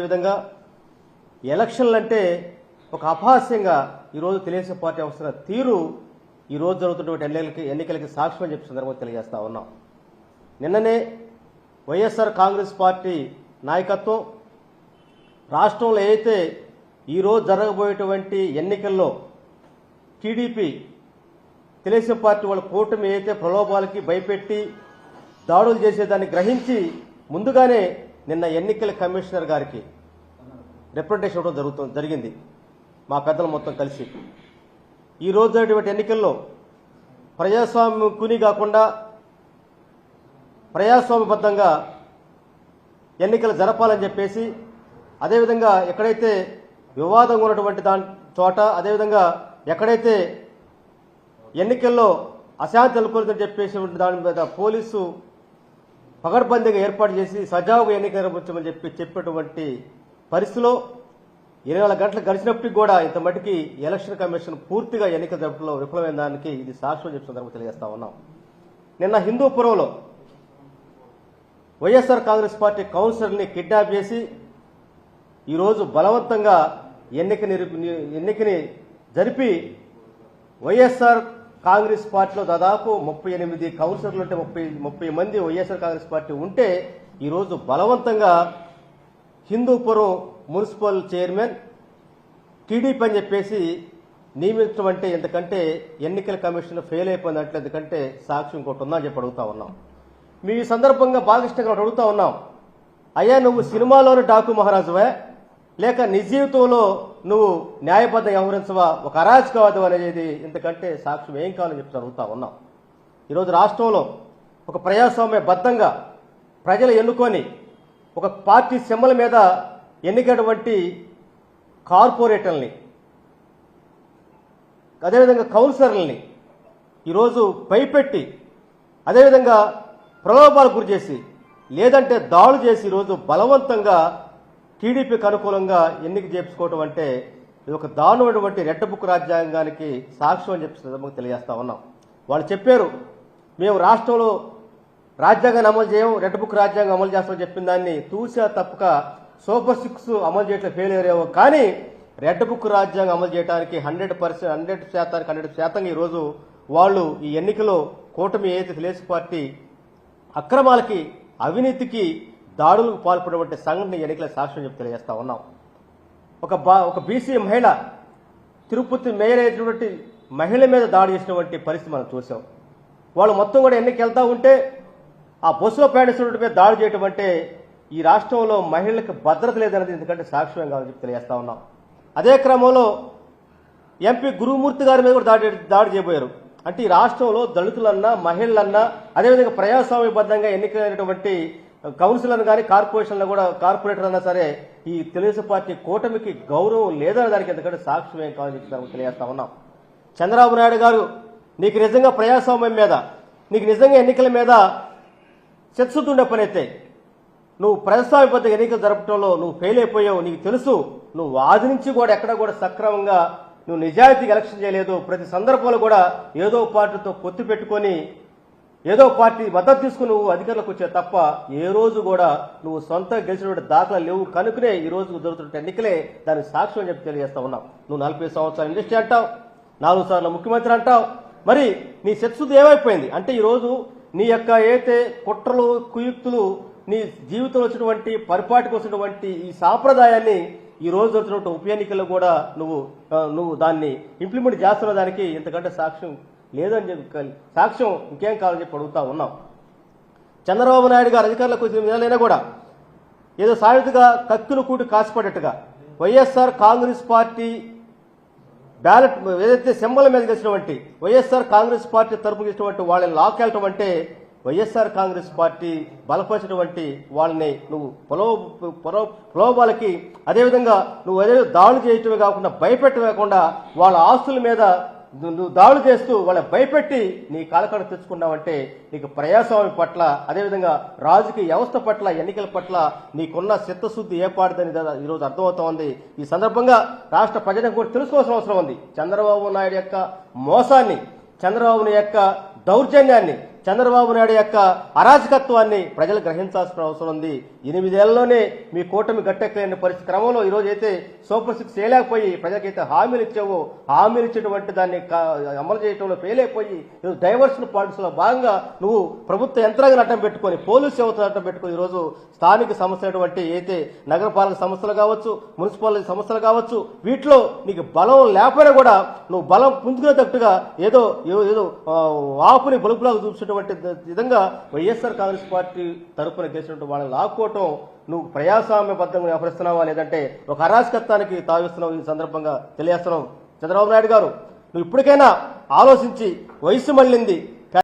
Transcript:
విధంగా ఎలక్షన్లు అంటే ఒక అపహాస్యంగా ఈరోజు తెలుగుదేశం పార్టీ వస్తున్న తీరు ఈరోజు జరుగుతున్నటువంటి ఎన్నికలకి సాక్ష్యం అని చెప్పి సందర్భంగా తెలియజేస్తా ఉన్నాం. నిన్ననే వైఎస్ఆర్ కాంగ్రెస్ పార్టీ నాయకత్వం రాష్ట్రంలో అయితే ఈరోజు జరగబోయేటువంటి ఎన్నికల్లో టీడీపీ తెలుగుదేశం పార్టీ వాళ్ళ కూటమి అయితే ప్రలోభాలకి భయపెట్టి దాడులు చేసేదాన్ని గ్రహించి ముందుగానే నిన్న ఎన్నికల కమిషనర్ గారికి రిప్రజెంటేషన్ ఇవ్వడం జరిగింది. మా పెద్దలు మొత్తం కలిసి ఈ రోజు జరిగినటువంటి ఎన్నికల్లో ప్రజాస్వామ్యం కుని కాకుండా ప్రజాస్వామ్యబద్ధంగా ఎన్నికలు జరపాలని చెప్పేసి, అదేవిధంగా ఎక్కడైతే వివాదంగా ఉన్నటువంటి చోట, అదేవిధంగా ఎక్కడైతే ఎన్నికల్లో అశాంతి నెలకొల్దని చెప్పేసి దాని మీద పోలీసు పగడ్బందీగా ఏర్పాటు చేసి సజావుగా ఎన్నికలు నిర్వహించమని చెప్పేటువంటి పరిస్థితిలో 24 గంటలు గడిచినప్పటికీ కూడా ఇంత మటుకి ఎలక్షన్ కమిషన్ పూర్తిగా ఎన్నికల జరపడంలో విఫలమైన దానికి ఇది సాక్ష్యం చెప్పిన సందర్భంగా తెలియజేస్తా ఉన్నాం. నిన్న హిందూపురంలో వైఎస్ఆర్ కాంగ్రెస్ పార్టీ కౌన్సిలర్ని కిడ్నాప్ చేసి ఈరోజు బలవంతంగా ఎన్నికని జరిపి వైఎస్ఆర్ కాంగ్రెస్ పార్టీలో దాదాపు 38 కౌన్సిలర్లు ఉంటే 30 మంది వైఎస్ఆర్ కాంగ్రెస్ పార్టీ ఉంటే ఈరోజు బలవంతంగా హిందూపురం మున్సిపల్ చైర్మన్ టీడీపీ అని చెప్పేసి నియమించడం అంటే ఎందుకంటే ఎన్నికల కమిషన్ ఫెయిల్ అయిపోయినట్లు, ఎందుకంటే సాక్ష్యం ఇంకోటి ఉందని చెప్పి అడుగుతా ఉన్నాం. మీ సందర్భంగా బాలకృష్ణ అడుగుతా ఉన్నాం, అయ్యా నువ్వు సినిమాలోని డాకు మహారాజువా లేక నిజ జీవితంలో నువ్వు న్యాయబద్ధంగా వ్యవహరించవా, ఒక అరాజకవాదం అనేది ఇంతకంటే సాక్ష్యం ఏం కావాలని చెప్పి అడుగుతా ఉన్నాం. ఈరోజు రాష్ట్రంలో ఒక ప్రజాస్వామ్యబద్ధంగా ప్రజలు ఎన్నుకొని ఒక పార్టీ సింబల్ మీద ఎన్నికటువంటి కార్పొరేటర్ని, అదేవిధంగా కౌన్సిలర్లని ఈరోజు భయపెట్టి, అదేవిధంగా ప్రలోభాలకు గురి చేసి, లేదంటే దాడులు చేసి ఈరోజు బలవంతంగా టీడీపీకి అనుకూలంగా ఎన్నిక చేయించుకోవడం అంటే ఇది ఒక దారుణమైనటువంటి రెడ్ బుక్ రాజ్యాంగానికి సాక్ష్యం అని చెప్పి తెలియజేస్తా ఉన్నాం. వాళ్ళు చెప్పారు, మేము రాష్ట్రంలో రాజ్యాంగాన్ని అమలు చేయం, రెడ్ బుక్ రాజ్యాంగం అమలు చేస్తామని చెప్పిన దాన్ని తూసా తప్పక సూపర్ 6 అమలు చేయట్లే ఫెయిల్ అయ్యారేమో, కానీ రెడ్ బుక్ రాజ్యాంగం అమలు చేయడానికి 100% ఈరోజు వాళ్ళు ఈ ఎన్నికలో కూటమి ఏదైతే తెలుగుదేశం పార్టీ అక్రమాలకి అవినీతికి దాడులకు పాల్పడినటువంటి సంఘటన ఎన్నికల సాక్ష్యం చెప్పి తెలియజేస్తా ఉన్నాం. ఒక బీసీ మహిళ తిరుపతి మేయర్ అయినటువంటి మహిళ మీద దాడి చేసినటువంటి పరిస్థితి మనం చూసాం. వాళ్ళు మొత్తం కూడా ఎన్నికలు వెళ్తా ఉంటే ఆ బస్సులో ప్రయాణిస్తున్న మీద దాడి చేయటం అంటే ఈ రాష్ట్రంలో మహిళలకు భద్రత లేదనేది ఎందుకంటే సాక్ష్యం కావాలని చెప్పి తెలియజేస్తా ఉన్నాం. అదే క్రమంలో ఎంపీ గురుమూర్తి గారి మీద కూడా దాడి చేయబోయారు. అంటే ఈ రాష్ట్రంలో దళితులన్నా, మహిళలన్నా, అదేవిధంగా ప్రజాస్వామ్యబద్ధంగా ఎన్నికైనటువంటి కౌన్సిలర్ కానీ కార్పొరేటర్ అన్నా సరే ఈ తెలుగుదేశం పార్టీ కూటమికి గౌరవం లేదనే దానికి ఎందుకంటే సాక్ష్యం ఏం కావాలని చెప్పి తెలియజేస్తా ఉన్నాం. చంద్రబాబు నాయుడు గారు నీకు నిజంగా ప్రజాస్వామ్యం మీద, నీకు నిజంగా ఎన్నికల మీద చిత్తశుద్ధి ఉండే పని అయితే నువ్వు ప్రజాస్వామ్యబద్ధ ఎన్నికలు జరపడంలో నువ్వు ఫెయిల్ అయిపోయావు. నీకు తెలుసు, నువ్వు ఆది నుంచి కూడా ఎక్కడ కూడా సక్రమంగా నువ్వు నిజాయితీగా ఎలక్షన్ చేయలేదు. ప్రతి సందర్భంలో కూడా ఏదో పార్టీతో పొత్తు పెట్టుకొని ఏదో పార్టీ మద్దతు తీసుకుని నువ్వు అధికారంలోకి వచ్చావు తప్ప ఏ రోజు కూడా నువ్వు సొంతంగా గెలిచినటువంటి దాఖలా లేవు. కనుకనే ఈ రోజు జరుగుతున్న ఎన్నికలే దానికి సాక్ష్యం అని చెప్పి తెలియజేస్తా ఉన్నావు. నువ్వు 40 సంవత్సరాలు ఇండస్ట్రీ అంటావు, 4 సార్లు ముఖ్యమంత్రి అంటావు. మరి నీ శత్రుది ఏమైపోయింది అంటే ఈరోజు నీ యొక్క ఏదైతే కుట్రలు కుయుక్తులు నీ జీవితంలో వచ్చినటువంటి పరిపాటికి వచ్చినటువంటి ఈ సాంప్రదాయాన్ని ఈ రోజు జరుగుతున్న ఉప ఎన్నికల్లో కూడా నువ్వు దాన్ని ఇంప్లిమెంట్ చేస్తున్న దానికి ఇంతకంటే సాక్ష్యం లేదని చెప్పి సాక్ష్యం ఇంకేం కావాలని చెప్పి అడుగుతా ఉన్నాం. చంద్రబాబు నాయుడు గారు అధికారులకు వచ్చిన విధాలైనా కూడా ఏదో సాయుధగా కత్తులు కూటి కాసిపడ్డట్టుగా వైఎస్ఆర్ కాంగ్రెస్ పార్టీ బ్యాలెట్ ఏదైతే సింబల్ మీద గెలిచినటువంటి వైఎస్ఆర్ కాంగ్రెస్ పార్టీ తరపున గెలిచినటువంటి వాళ్ళని లాక్కెళ్ళటం అంటే వైఎస్ఆర్ కాంగ్రెస్ పార్టీ బలపరిచినటువంటి వాళ్ళని నువ్వు ప్రలోభాలకి, అదేవిధంగా నువ్వు అదే దాడులు చేయటమే కాకుండా భయపెట్టమే కాకుండా వాళ్ళ ఆస్తుల మీద నువ్వు దాడులు చేస్తూ వాళ్ళని భయపెట్టి నీ కాలకాడ తెచ్చుకున్నావంటే నీకు ప్రజాస్వామ్యం పట్ల, అదేవిధంగా రాజకీయ వ్యవస్థ పట్ల, ఎన్నికల పట్ల నీకున్న చిత్తశుద్ధి ఏర్పడదని ఈరోజు అర్థమవుతోంది. ఈ సందర్భంగా రాష్ట్ర ప్రజలకు కూడా తెలుసుకోవాల్సిన అవసరం ఉంది. చంద్రబాబు నాయుడు యొక్క మోసాన్ని, చంద్రబాబు యొక్క దౌర్జన్యాన్ని, చంద్రబాబు నాయుడు యొక్క అరాచకత్వాన్ని ప్రజలు గ్రహించాల్సిన అవసరం ఉంది. 8 ఏళ్లలోనే మీ కూటమి గట్టెక్కలేని పరిస్థితి క్రమంలో ఈ రోజు అయితే సూపర్ 6 చేయలేకపోయి ప్రజలకైతే హామీలు ఇచ్చావో హామీలు ఇచ్చేటువంటి దాన్ని అమలు చేయడంలో ఫెయిల్ అయిపోయి డైవర్షన్ పాలిటిక్స్ లో భాగంగా నువ్వు ప్రభుత్వ యంత్రాంగాన్ని అడ్డం పెట్టుకుని పోలీసు వ్యవస్థను అడ్డం పెట్టుకుని ఈ రోజు స్థానిక సంస్థలటువంటి అయితే నగరపాలక సంస్థలు కావచ్చు, మున్సిపాలిటీ సంస్థలు కావచ్చు, వీటిలో నీకు బలం లేకపోయినా కూడా నువ్వు బలం పుంజుకునేటట్టుగా ఏదో ఏదో ఆపుని బలుపులాగా చూసేటువంటి విధంగా వైఎస్ఆర్ కాంగ్రెస్ పార్టీ తరఫున గెలిచినటువంటి వాళ్ళని లాక్కోవటం నువ్వు ప్రజాస్వామ్యబద్ధంగా వ్యవహరిస్తున్నావా లేదంటే ఒక అరాచకత్వానికి తావిస్తున్నావు ఈ సందర్భంగా తెలియజేస్తున్నావు. చంద్రబాబు నాయుడు గారు, నువ్వు ఇప్పటికైనా ఆలోచించి వయసు మళ్ళింది,